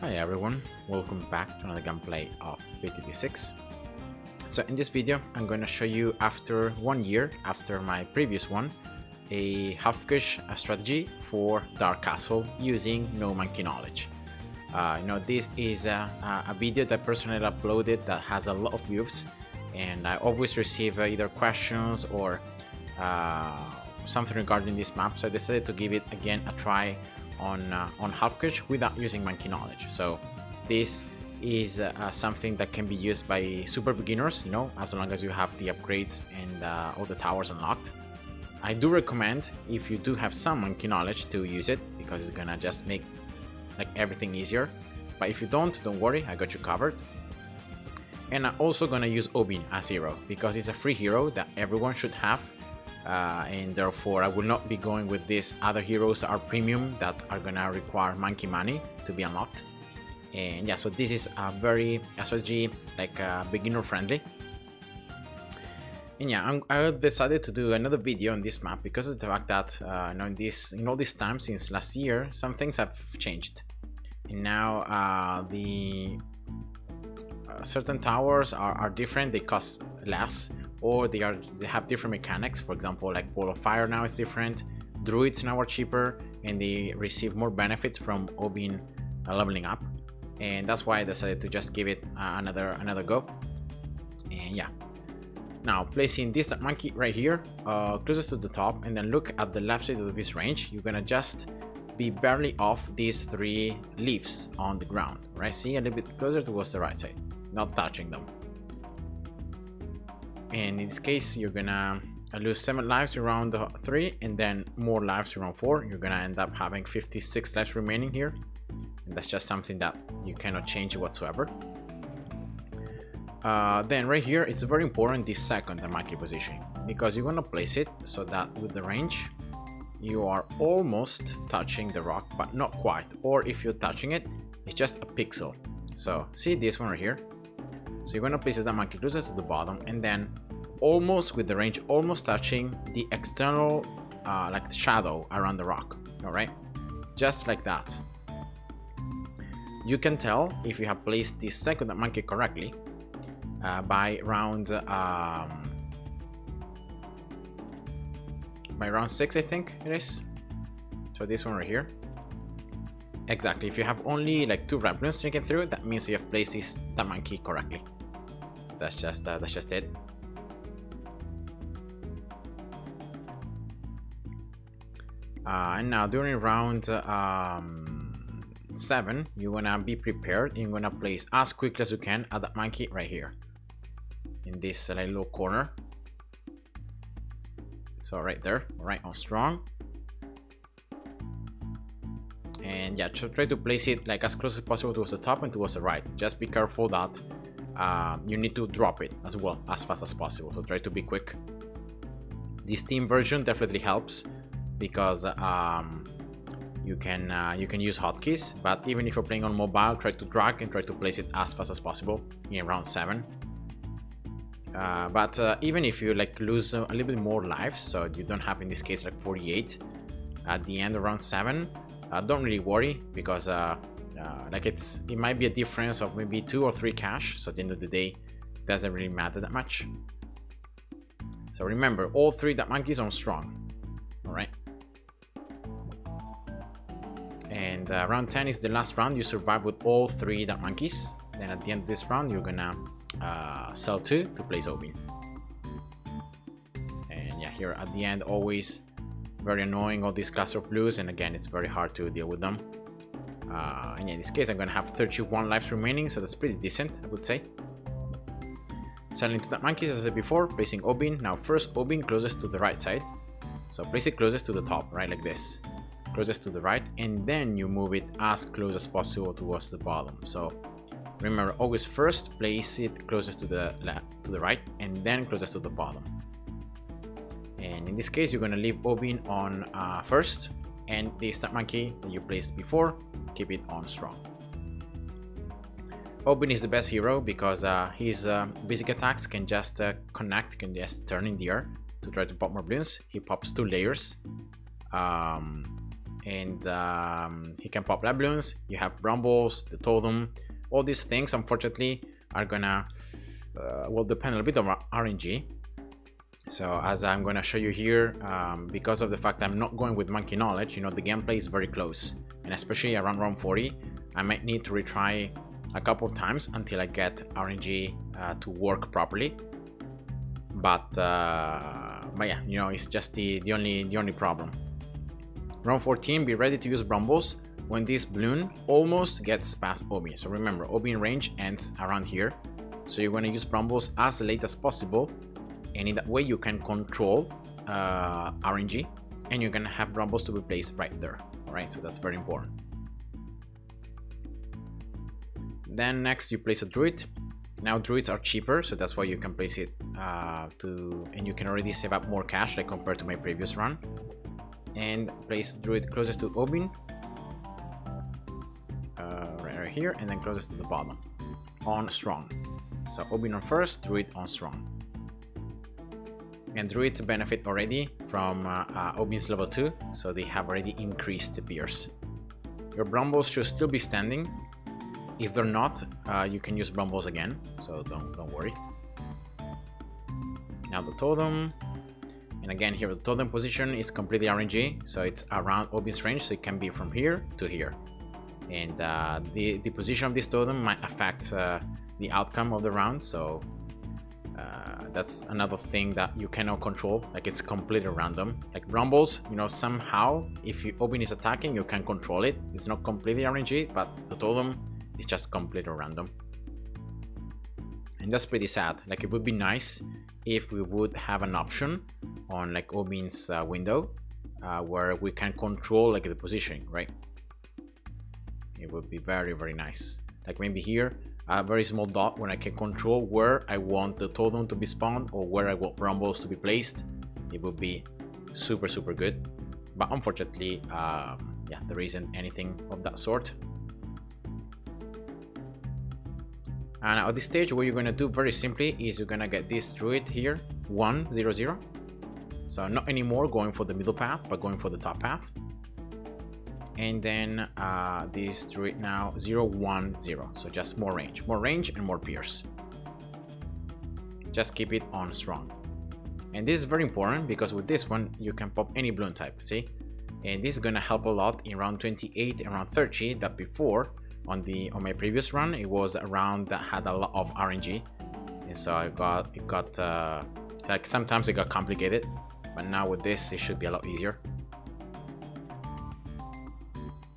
Hi everyone, welcome back to another gameplay of BTT6. So in this video I'm going to show you after 1 year after my previous one a half-cash strategy for Dark Castle using no monkey knowledge. This is a video that I personally uploaded that has a lot of views, and I always receive either questions or something regarding this map, so I decided to give it again a try on half-cash without using monkey knowledge. So this is something that can be used by super beginners, as long as you have the upgrades and all the towers unlocked. I do recommend, if you do have some monkey knowledge, to use it, because it's gonna just make everything easier. But if you don't worry, I got you covered. And I'm also gonna use Obin as hero, because it's a free hero that everyone should have. And therefore I will not be going with these other heroes that are premium that are gonna require monkey money to be unlocked. And yeah, so this is a strategy beginner friendly. And yeah, I decided to do another video on this map because of the fact that in all this time since last year, some things have changed, and now the certain towers are different. They cost less, or they have different mechanics. For example, like Ball of Fire now is different, Druids now are cheaper, and they receive more benefits from Obin leveling up. And that's why I decided to just give it another go. And yeah, now placing this monkey right here, closest to the top, and then look at the left side of this range. You're gonna just be barely off these 3 leaves on the ground, right? See, a little bit closer towards the right side, not touching them. And in this case, you're gonna lose 7 lives around 3, and then more lives around 4. You're gonna end up having 56 lives remaining here, and that's just something that you cannot change whatsoever. Then right here, it's very important, this second monkey positioning, because you're gonna place it so that with the range you are almost touching the rock, but not quite, or if you're touching it, it's just a pixel. So see this one right here. So you're gonna place that monkey closer to the bottom, and then almost with the range, almost touching the external shadow around the rock. All right, just like that. You can tell if you have placed this second monkey correctly by round 6, I think it is. So this one right here. Exactly. If you have only 2 red Bloons sneaking through, that means you have placed that monkey correctly. That's just it. And now during round 7, you wanna be prepared. You're gonna place as quickly as you can at that monkey right here, in this little corner. So right there, right on strong. And yeah, try to place it as close as possible towards the top and towards the right. Just be careful that you need to drop it as well as fast as possible, so try to be quick. The Steam version definitely helps, because you can use hotkeys, but even if you're playing on mobile, try to drag and try to place it as fast as possible in round 7. But even if you lose a little bit more lives, so you don't have in this case 48 at the end of round 7, don't really worry, because it might be a difference of maybe 2 or 3 cash, so at the end of the day it doesn't really matter that much. So remember, all 3 that monkeys are strong. All right, and round 10 is the last round. You survive with all 3 that monkeys. Then at the end of this round, you're gonna sell 2 to place Obin. And yeah, here at the end, always very annoying, all these cluster of blues, and again, it's very hard to deal with them. And in this case, I'm gonna have 31 lives remaining, so that's pretty decent, I would say. Selling to the monkeys, as I said before, placing Obin. Now first, Obin closest to the right side, so place it closest to the top, right, like this, closest to the right, and then you move it as close as possible towards the bottom. So remember, always first place it closest to the left, to the right, and then closest to the bottom. And in this case, you're gonna leave Obin on first, and the start monkey that you placed before, keep it on strong. Obin is the best hero because his basic attacks can just connect, can just turn in the air to try to pop more Bloons. He pops 2 layers, and he can pop lab Bloons. You have Brambles, the Totem. All these things, unfortunately, are gonna will depend a little bit on RNG. So as I'm gonna show you here, because of the fact I'm not going with Monkey Knowledge, you know, the gameplay is very close, and especially around round 40, I might need to retry a couple of times until I get RNG to work properly. But yeah, you know, it's just the only problem. Round 14, be ready to use Brambles when this Bloon almost gets past Obin. So remember, Obin range ends around here, so you're going to use Brambles as late as possible, and in that way you can control RNG, and you're going to have Brambles to be placed right there. Alright, so that's very important. Then next you place a Druid. Now Druids are cheaper, so that's why you can place it and you can already save up more cash like compared to my previous run. And place Druid closest to Obin, right here, and then closest to the bottom on strong. So Obin on first, Druid on strong. And Druids benefit already from Obin's level 2, so they have already increased the pierce. Your Brambles should still be standing. If they're not, you can use Brambles again, so don't worry. Now the Totem, and again here the Totem position is completely RNG, so it's around Obin's range, so it can be from here to here. And the position of this Totem might affect the outcome of the round, so that's another thing that you cannot control. Like, it's completely random. Like Brambles, you know, somehow if Obin is attacking, you can control it. It's not completely RNG, but the Totem is just completely random. And that's pretty sad. Like, it would be nice if we would have an option on like Obin's window where we can control like the positioning, right? It would be very nice. Like maybe here, a very small dot when I can control where I want the Totem to be spawned or where I want Brambles to be placed. It would be super good. But unfortunately, yeah, there isn't anything of that sort. And at this stage, what you're gonna do very simply is you're gonna get this Druid here, 1 0 0. So not anymore going for the middle path, but going for the top path. And then this Druid now 0 1 0. So just more range and more pierce. Just keep it on strong. And this is very important because with this one you can pop any Bloon type, see? And this is gonna help a lot in round 28 and round 30 that before. On my previous run, it was a round that had a lot of RNG, and so it got like sometimes it got complicated, but now with this it should be a lot easier.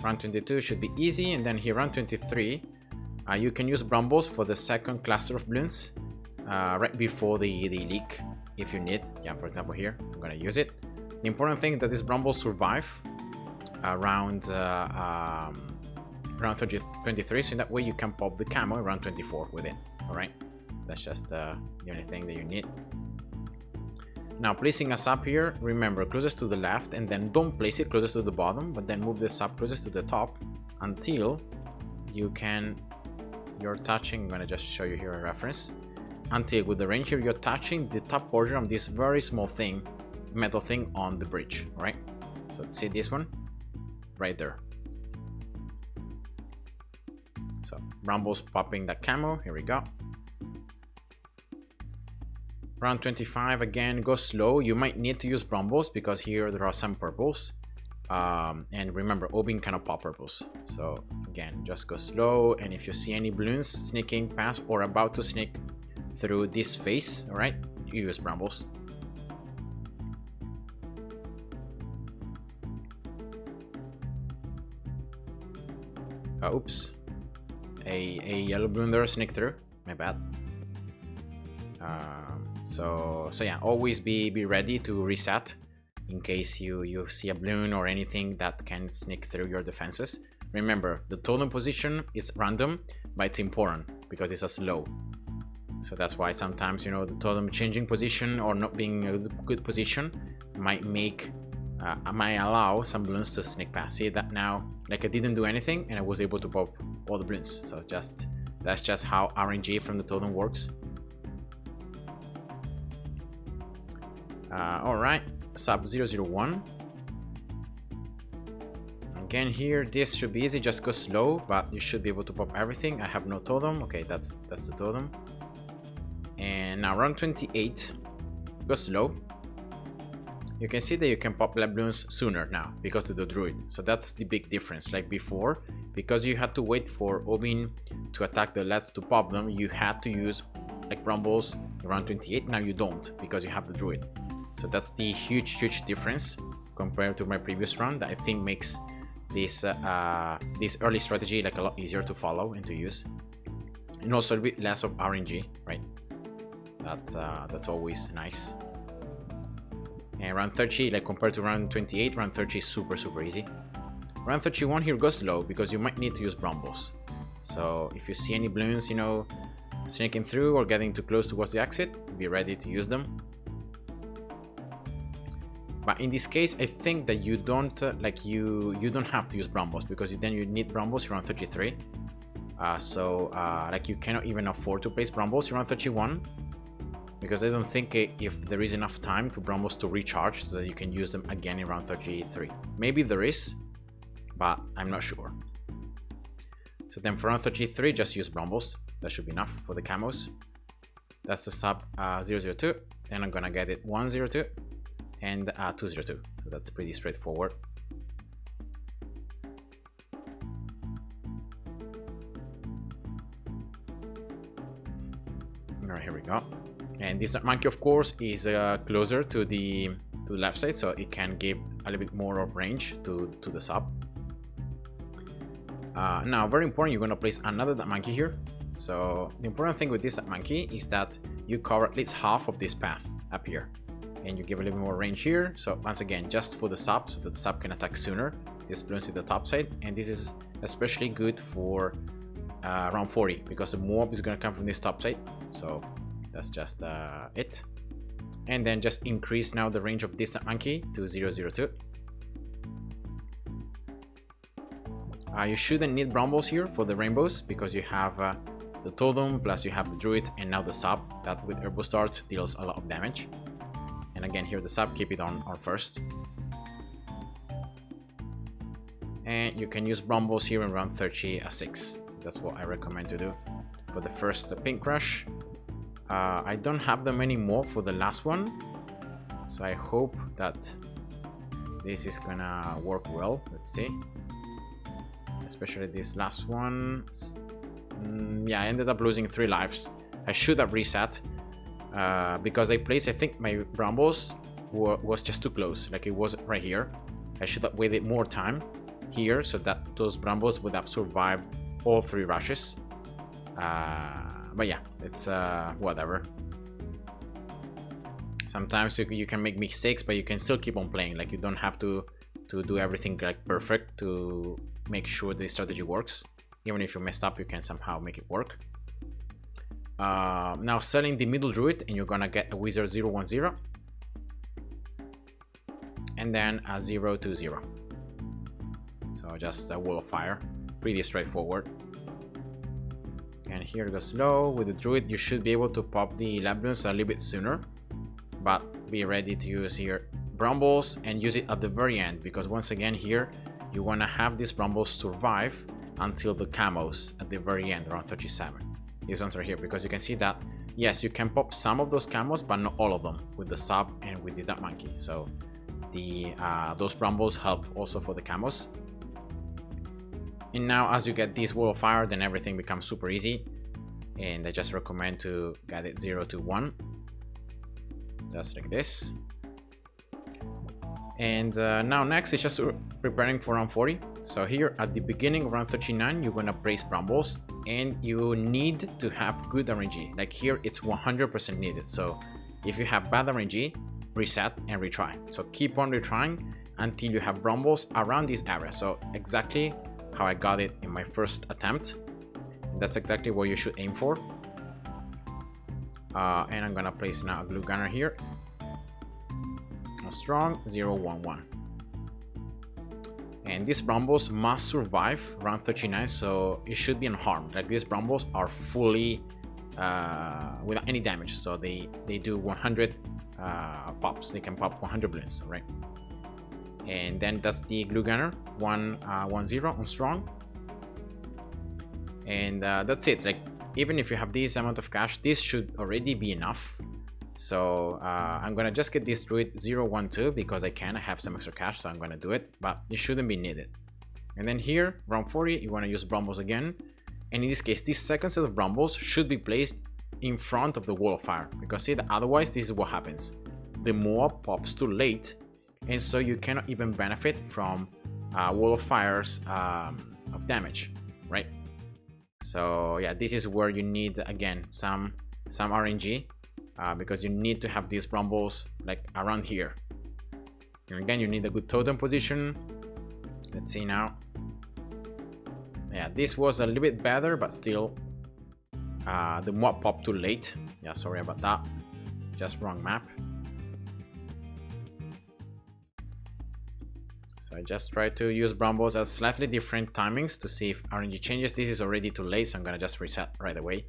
Round 22 should be easy, and then here round 23, you can use Brambles for the second cluster of Bloons right before the leak if you need. Yeah, for example here, I'm gonna use it. The important thing is that this Brambles survive around around 23, so in that way you can pop the camo around 24 with it. Alright, that's just the only thing that you need. Now placing a sub here, remember closest to the left, and then don't place it closest to the bottom, but then move the sub closest to the top until you can, you're touching, I'm gonna just show you here a reference, until with the range here you're touching the top portion of this very small thing, metal thing on the bridge. Alright, so see this one right there. So Brambles popping that camo, here we go. Round 25 again, go slow. You might need to use Brambles because here there are some purples. And remember, Obin cannot pop purples. So again, just go slow, and if you see any Bloons sneaking past or about to sneak through this face, alright, you use Brambles. Oops. A yellow Bloon there sneak through, my bad. So yeah, always be ready to reset in case you see a Bloon or anything that can sneak through your defenses. Remember, the Totem position is random, but it's important because it's a slow. So that's why sometimes, you know, the Totem changing position or not being a good position might allow some Bloons to sneak past. See that now, like I didn't do anything and I was able to pop all the Bloons. So that's just how RNG from the Totem works. Alright, sub 001. Again here, this should be easy, just go slow, but you should be able to pop everything. I have no totem. Okay, that's the totem. And now round 28, go slow. You can see that you can pop Bloons sooner now because of the druid. So that's the big difference. Like before, because you had to wait for Obin to attack the lads to pop them, you had to use like brambles around 28. Now you don't because you have the druid. So that's the huge difference compared to my previous run that I think makes this this early strategy like a lot easier to follow and to use, and also a bit less of RNG, right? That's always nice. And round 30, like compared to round 28, round 30 is super easy. Round 31 here goes slow because you might need to use brambles. So if you see any Bloons, you know, sneaking through or getting too close towards the exit, be ready to use them. But in this case, I think that you don't you don't have to use brambles because then you need brambles around 33. Like you cannot even afford to place brambles around 31. Because I don't think if there is enough time for brambles to recharge so that you can use them again in round 33. Maybe there is, but I'm not sure. So then for round 33, just use brambles. That should be enough for the camos. That's the sub 002, and I'm gonna get it 102 and 202. So that's pretty straightforward. Alright, here we go. And this monkey, of course, is closer to the left side, so it can give a little bit more of range to the sub. Now, very important, you're gonna place another monkey here. So the important thing with this monkey is that you cover at least half of this path up here, and you give a little more range here. So once again, just for the sub, so that the sub can attack sooner. This Bloons at the top side, and this is especially good for round 40 because the MOAB is gonna come from this top side. So that's just it. And then just increase now the range of this monkey to 002. You shouldn't need brambles here for the rainbows because you have the totem plus you have the druid and now the sub that with herbo starts deals a lot of damage. And again here the sub, keep it on first. And you can use brambles here in round 36. That's what I recommend to do for the first pink rush. I don't have them anymore for the last one, so I hope that this is gonna work well. Let's see, especially this last one. Yeah, I ended up losing 3 lives. I should have reset because I placed, I think my brambles was just too close, like it was right here. I should have waited more time here so that those brambles would have survived all 3 rushes. But yeah, it's whatever. Sometimes you can make mistakes, but you can still keep on playing. Like you don't have to do everything like perfect to make sure the strategy works. Even if you messed up, you can somehow make it work. Now selling the middle druid, and you're gonna get a wizard 010, and then a 020. So just a wall of fire, pretty straightforward. And here goes low with the druid. You should be able to pop the Bloons a little bit sooner, but be ready to use here brambles and use it at the very end, because once again here you want to have these brambles survive until the camos at the very end around 37. These ones are here because you can see that yes, you can pop some of those camos but not all of them with the sub and with the dark monkey. So the those brambles help also for the camos. And now as you get this wall of fire, then everything becomes super easy, and I just recommend to get it 0 to 1, just like this. And now next is just preparing for round 40. So here at the beginning of round 39 you're gonna place brambles, and you need to have good RNG. Like here it's 100% needed, so if you have bad RNG, reset and retry. So keep on retrying until you have brambles around this area. So exactly how I got it in my first attempt. That's exactly what you should aim for. And I'm gonna place now a glue gunner here. Strong 011. And these brambles must survive round 39, so it should be unharmed. Like these brambles are fully without any damage, so they do 100 pops. They can pop 100 Bloons, right? And then that's the glue gunner 110 on strong. And that's it. Like, even if you have this amount of cash, this should already be enough. So I'm gonna just get this druid 012 because I have some extra cash, so I'm gonna do it, but it shouldn't be needed. And then here, round 40, you want to use brambles again, and in this case this second set of brambles should be placed in front of the wall of fire, because see, otherwise this is what happens: the MOAB pops too late, and so you cannot even benefit from wall of fires of damage, right? So yeah, this is where you need again some RNG, because you need to have these brambles like around here. And again, you need a good totem position. Let's see now. Yeah, this was a little bit better, but still the MOAB popped too late. Yeah, sorry about that, just wrong map. So I just try to use brambles at slightly different timings to see if RNG changes. This is already too late, so I'm gonna just reset right away,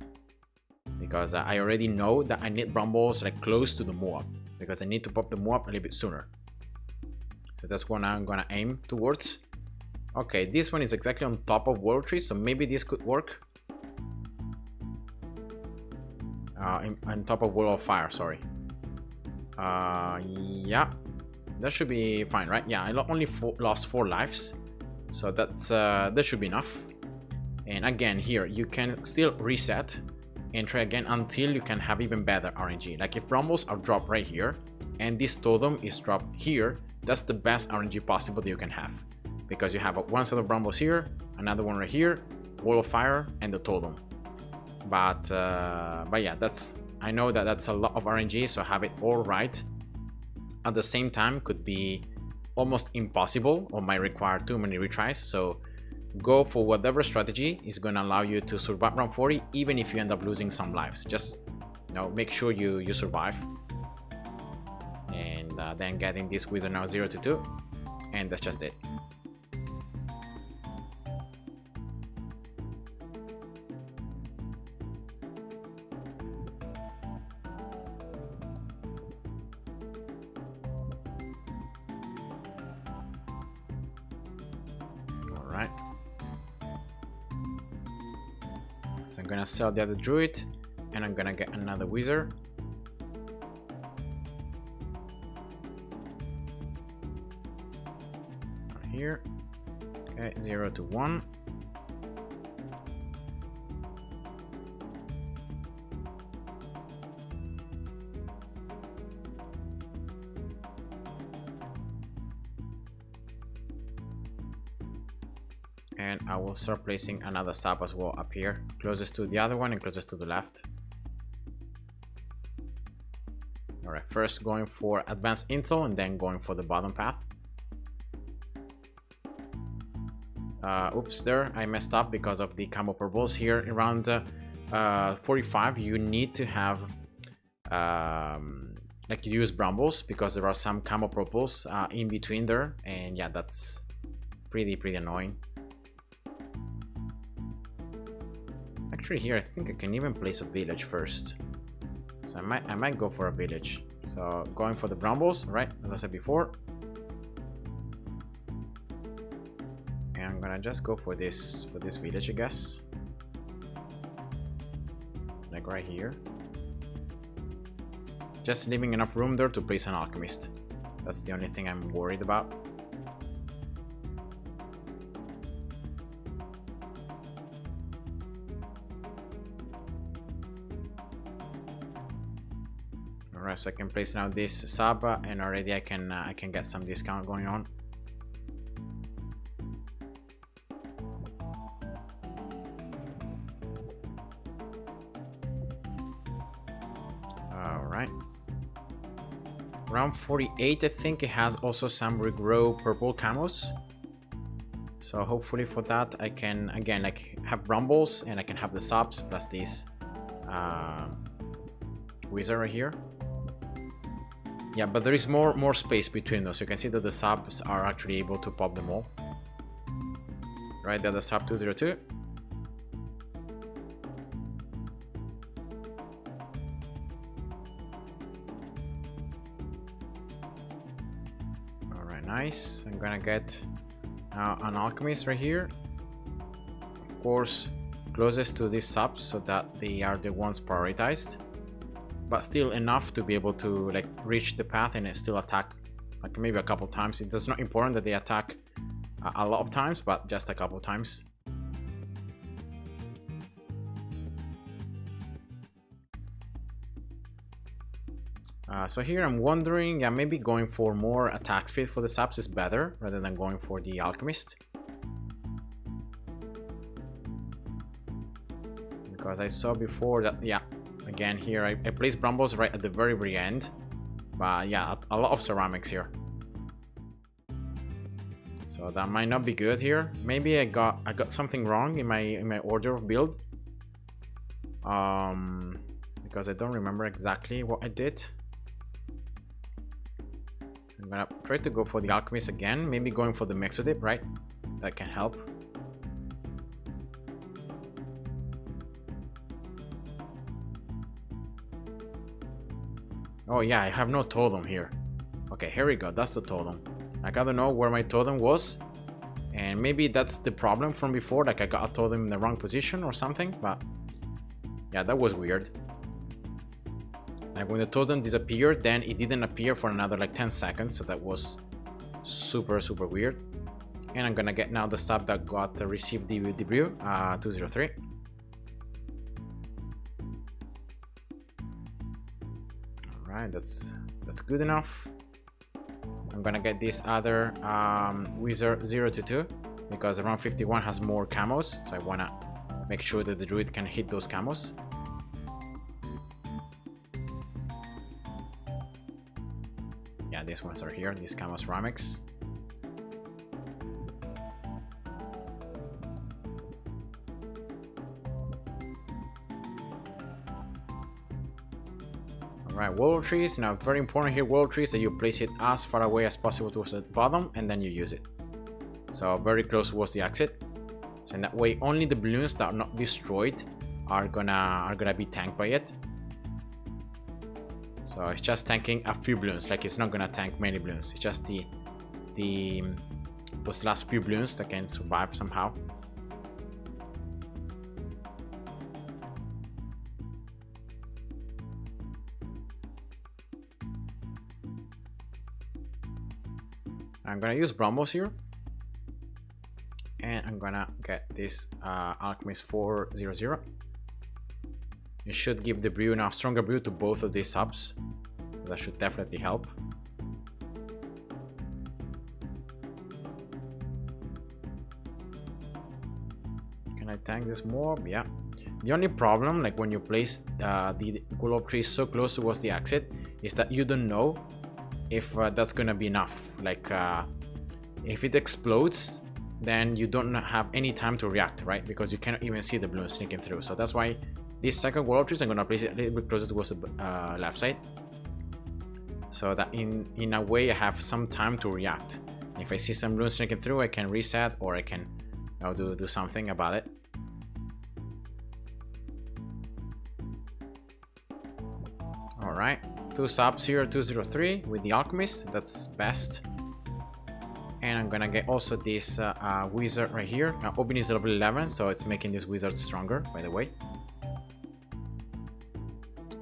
because I already know that I need brambles like close to the MOAB, because I need to pop the MOAB a little bit sooner. So that's what I'm gonna aim towards. Okay, this one is exactly on top of wall tree, so maybe this could work. On top of wall of fire, sorry. Yeah, that should be fine, right? Yeah, I only lost 4 lives, so that's that should be enough. And again, here you can still reset and try again until you can have even better RNG. Like if brambles are dropped right here and this totem is dropped here, that's the best RNG possible that you can have, because you have one set of brambles here, another one right here, wall of fire, and the totem. But yeah, I know that that's a lot of RNG, so have it all right at the same time could be almost impossible or might require too many retries. So go for whatever strategy is going to allow you to survive round 40, even if you end up losing some lives. Just, you know, make sure you survive. And then getting this wizard now 0 to 2, and that's just it. Alright. So I'm gonna sell the other druid, and I'm gonna get another wizard. Here. Okay, 0 to 1. And I will start placing another sub as well up here, closest to the other one and closest to the left. Alright, first going for advanced intel and then going for the bottom path. Oops, there I messed up because of the combo purples here. Around 45 you need to have like use brambles, because there are some combo purples in between there, and yeah, that's pretty annoying. Actually here I think I can even place a village first, so I might go for a village. So going for the brambles, right, as I said before. I'm gonna just go for this village, I guess, like right here, just leaving enough room there to place an alchemist. That's the only thing I'm worried about. Alright, so I can place now this sub, and already I can get some discount going on. Alright. Round 48, I think it has also some regrow purple camos. So hopefully for that I can again like have brambles, and I can have the subs plus this wizard right here. Yeah, but there is more space between those. You can see that the subs are actually able to pop them all. Right there, the sub 202. Alright, nice. Nice. I'm gonna get an Alchemist right here. Of course, closest to these subs so that they are the ones prioritized. But still enough to be able to like reach the path and still attack like maybe a couple times. It's not important that they attack a lot of times, but just a couple times. So here I'm wondering, yeah, maybe going for more attack speed for the subs is better rather than going for the Alchemist. Because I saw before that, yeah, again here I placed Brambles right at the very end. But yeah, a lot of ceramics here. So that might not be good here. Maybe I got something wrong in my order of build. Because I don't remember exactly what I did. I'm gonna try to go for the Alchemist again. Maybe going for the Mexodip, right? That can help. Oh yeah, I have no totem here. Okay, here we go. That's the totem. Like, I don't know where my totem was. And maybe that's the problem from before. Like, I got a totem in the wrong position or something. But yeah, that was weird. Like, when the totem disappeared, then it didn't appear for another like 10 seconds. So that was super weird. And I'm gonna get now the sub that got received the debut, 203. Alright, that's good enough. I'm gonna get this other Wizard 022 because around 51 has more camos. So I wanna make sure that the Druid can hit those camos. Yeah, these ones are here, these camo ceramics. Alright, wall trees. Now, very important here, wall trees, that you place it as far away as possible towards the bottom and then you use it. So very close towards the exit. So in that way, only the balloons that are not destroyed are gonna be tanked by it. So it's just tanking a few balloons. Like, it's not gonna tank many balloons. It's just those last few balloons that can survive somehow. I'm gonna use Brambles here. And I'm gonna get this Alchemist 400. It should give the brew now stronger brew to both of these subs. That should definitely help. Can I tank this MOAB? Yeah. The only problem, like when you place the Golub tree so close towards the exit, is that you don't know if that's gonna be enough. Like if it explodes, then you don't have any time to react, right? Because you cannot even see the balloon sneaking through. So that's why this second Golub tree, I'm gonna place it a little bit closer towards the left side, so that in a way I have some time to react. If I see some balloons sneaking through, I can reset, or I can do something about it. Alright, 2 subs here, 203 with the Alchemist, that's best. And I'm gonna get also this wizard right here. Now Obin is level 11, so it's making this wizard stronger, by the way.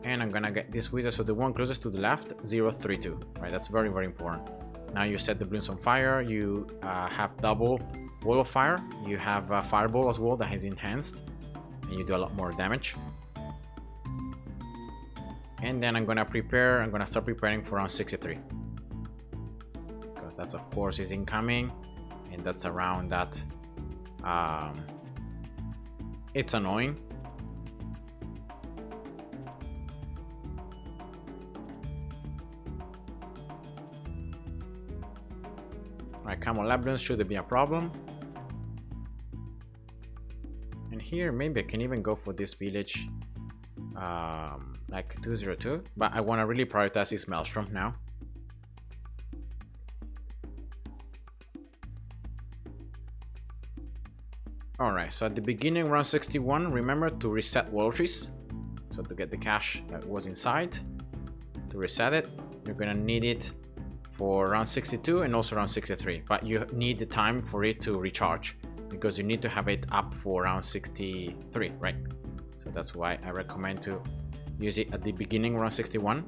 And I'm gonna get this wizard, so the one closest to the left, 032, right? That's very important. Now you set the balloons on fire, you have double wall of fire, you have fireball as well that has enhanced, and you do a lot more damage. And then I'm gonna start preparing for round 63. Because that's of course is incoming, and that's around that. It's annoying. Right, Camo Labyrinth shouldn't be a problem. And here maybe I can even go for this village, like 202, but I want to really prioritize this Maelstrom now. Alright, so at the beginning, round 61, remember to reset wall trees. So to get the cash that was inside, to reset it, you're gonna need it for round 62 and also round 63, but you need the time for it to recharge because you need to have it up for round 63, right? So that's why I recommend to use it at the beginning round 61.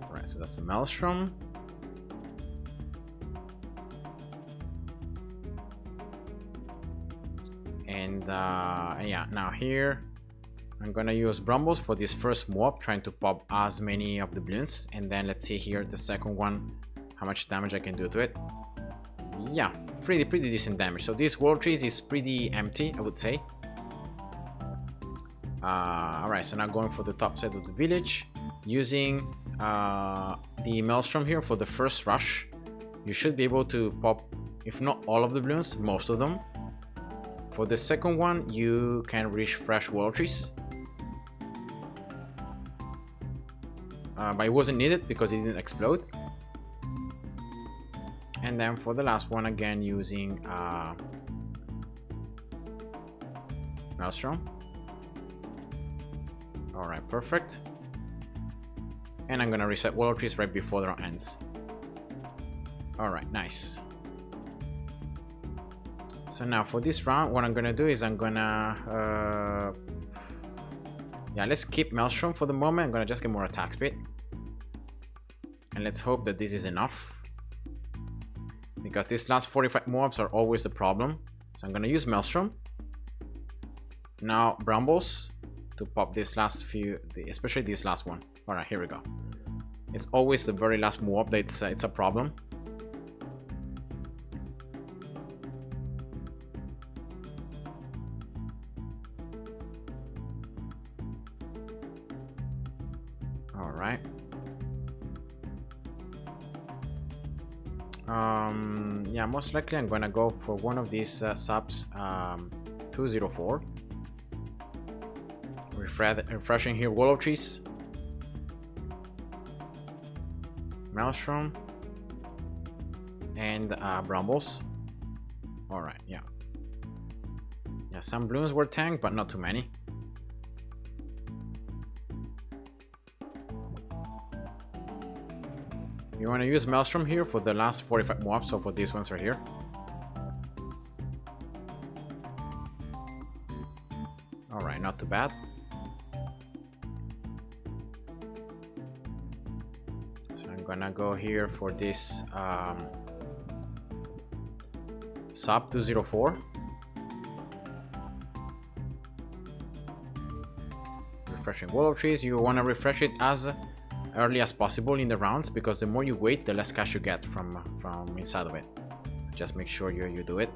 Alright, so that's the Maelstrom. And yeah, now here I'm gonna use Brambles for this first MOAB, trying to pop as many of the Bloons, and then let's see here the second one, how much damage I can do to it. Yeah, pretty decent damage. So this World Trees is pretty empty, I would say. Alright, so now going for the top side of the village, using the Maelstrom here for the first rush. You should be able to pop, if not all of the Bloons, most of them. For the second one, you can refresh World Trees. But it wasn't needed because it didn't explode. And then for the last one, again using Maelstrom. Alright, perfect. And I'm gonna reset World Trees right before the round ends. Alright, nice. So now for this round, what I'm gonna do is I'm gonna yeah, let's keep Maelstrom for the moment. I'm gonna just get more attack speed, and let's hope that this is enough, because these last 45 MOABs are always the problem. So I'm gonna use Maelstrom. Now Brambles to pop this last few, especially this last one. Alright, here we go. It's always the very last MOAB that it's a problem. Alright. Yeah, most likely I'm gonna go for one of these subs 204. Refreshing here Willow Trees. Maelstrom. And Brambles. Alright, yeah. Yeah, some Bloons were tanked, but not too many. You want to use Maelstrom here for the last 45 MOABs, so for these ones right here. Alright, not too bad. So I'm gonna go here for this sub 204. Refreshing Willow Trees. You want to refresh it as early as possible in the rounds, because the more you wait, the less cash you get from inside of it. Just make sure you do it.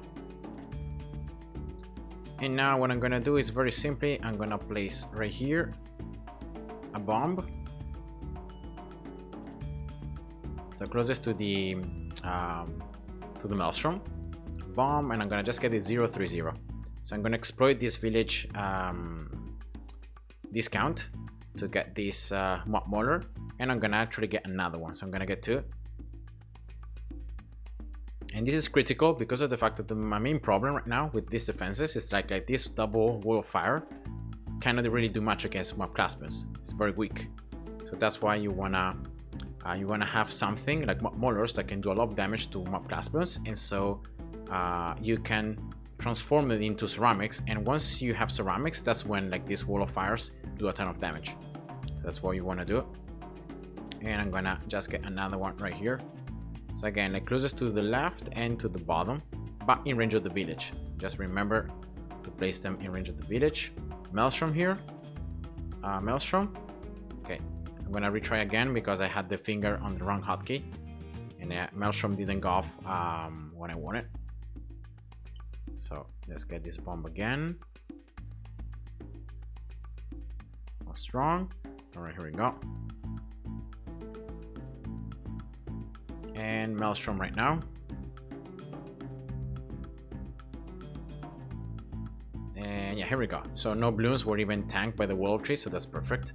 And now what I'm gonna do is very simply, I'm gonna place right here a bomb, so closest to the Maelstrom bomb, and I'm gonna just get it 030. So I'm gonna exploit this village discount to get this MOAB Mauler, and I'm gonna actually get another one, so I'm gonna get two. And this is critical because of the fact that my main problem right now with these defenses is like this double wall of fire cannot really do much against MOAB Claspers. It's very weak, so that's why you wanna have something like MOAB Maulers that can do a lot of damage to MOAB Claspers, and so you can transform it into ceramics, and once you have ceramics, that's when like these wall of fires do a ton of damage. So that's what you want to do. And I'm gonna just get another one right here. So again, like closest to the left and to the bottom, but in range of the village. Just remember to place them in range of the village. Maelstrom here. Maelstrom. Okay, I'm gonna retry again because I had the finger on the wrong hotkey, and Maelstrom didn't go off when I wanted. So let's get this bomb again. Oh, strong. All right, here we go. And Maelstrom right now. And yeah, here we go. So no Bloons were even tanked by the Willow Tree, so that's perfect.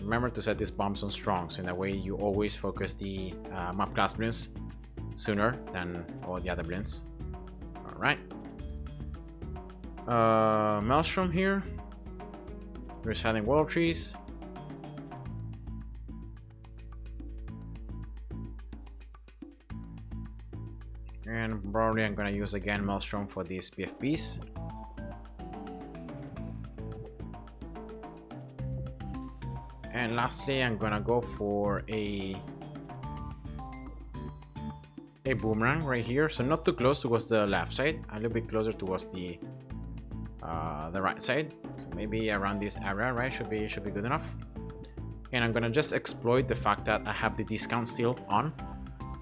Remember to set these bombs on strong, so in that way you always focus the MOAB class Bloons sooner than all the other Bloons. right. Maelstrom here. Resetting world trees. And probably I'm gonna use again Maelstrom for these BFBs. And lastly, I'm gonna go for a boomerang right here, so not too close towards the left side, a little bit closer towards the right side, so maybe around this area, right? Should be good enough. And I'm gonna just exploit the fact that I have the discount still on,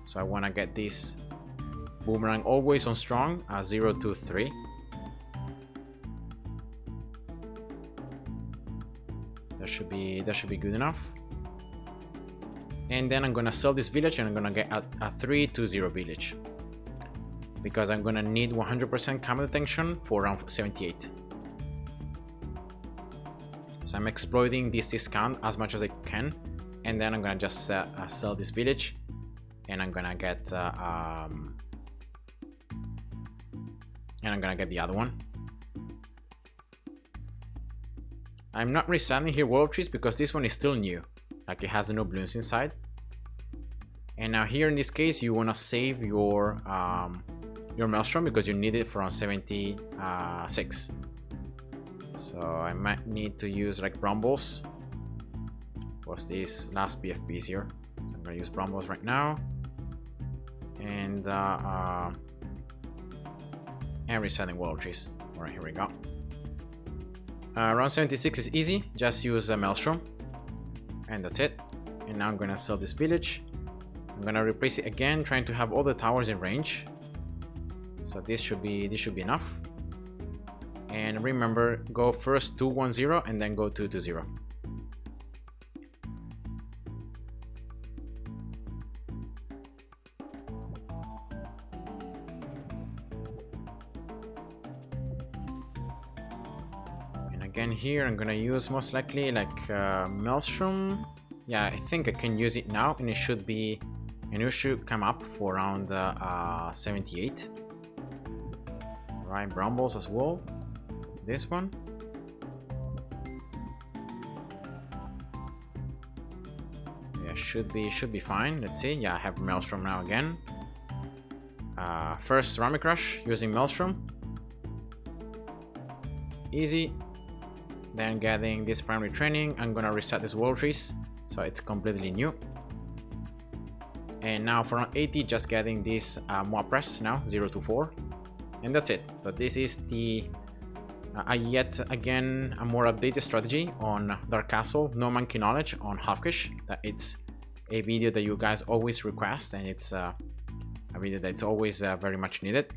so I want to get this boomerang always on strong, 0 to 3. That should be good enough. And then I'm gonna sell this village and I'm gonna get a 3-2-0 village, because I'm gonna need 100% camera detection for round 78. So I'm exploiting this discount as much as I can, and then I'm gonna just sell this village, and I'm gonna get the other one. I'm not reselling here world trees because this one is still new, like it has no balloons inside. And now here in this case, you want to save your Maelstrom because you need it for around 76. So I might need to use like Brambles. What's these last BFBs here? I'm gonna use Brambles right now, and resetting world trees. All right, here we go. Round 76 is easy. Just use a Maelstrom, and that's it. And now I'm gonna sell this village. I'm gonna replace it again, trying to have all the towers in range. So this should be enough. And remember, go first 2-1-0 and then go 2-2-0. And again here, I'm gonna use most likely like Maelstrom. Yeah, I think I can use it now, and it should come up for around 78. Right, Brambles as well. This one. Yeah, should be fine. Let's see. Yeah, I have Maelstrom now again. First Ceramic Rush using Maelstrom. Easy. Then getting this primary training. I'm gonna reset this world trees, so it's completely new. And now for round 80, just getting this MOAB press now, 0 to 4. And that's it. So this is the yet again a more updated strategy on Dark Castle, No Monkey Knowledge on Halfkish. That it's a video that you guys always request, and it's a video that's always very much needed.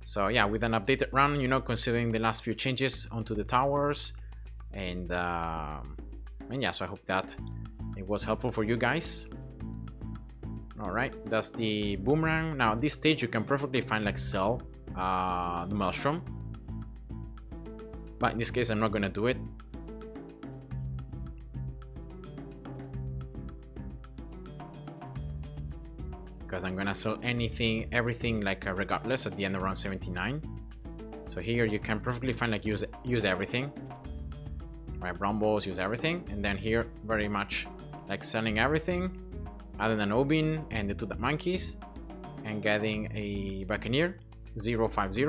So yeah, with an updated run, you know, considering the last few changes onto the towers, and yeah, so I hope that it was helpful for you guys. All right, that's the boomerang. Now at this stage, you can perfectly find like sell the Maelstrom, but in this case, I'm not gonna do it. Because I'm gonna sell everything like regardless at the end of round 79. So here you can perfectly find like use everything. Right, Brambles, use everything, and then here very much like selling everything other than Obin and the two monkeys, and getting a Buccaneer 050,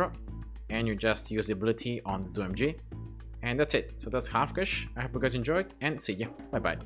and you just use the ability on the 2MG, and that's it. So that's Halfkish. I hope you guys enjoyed, and see ya. Bye bye.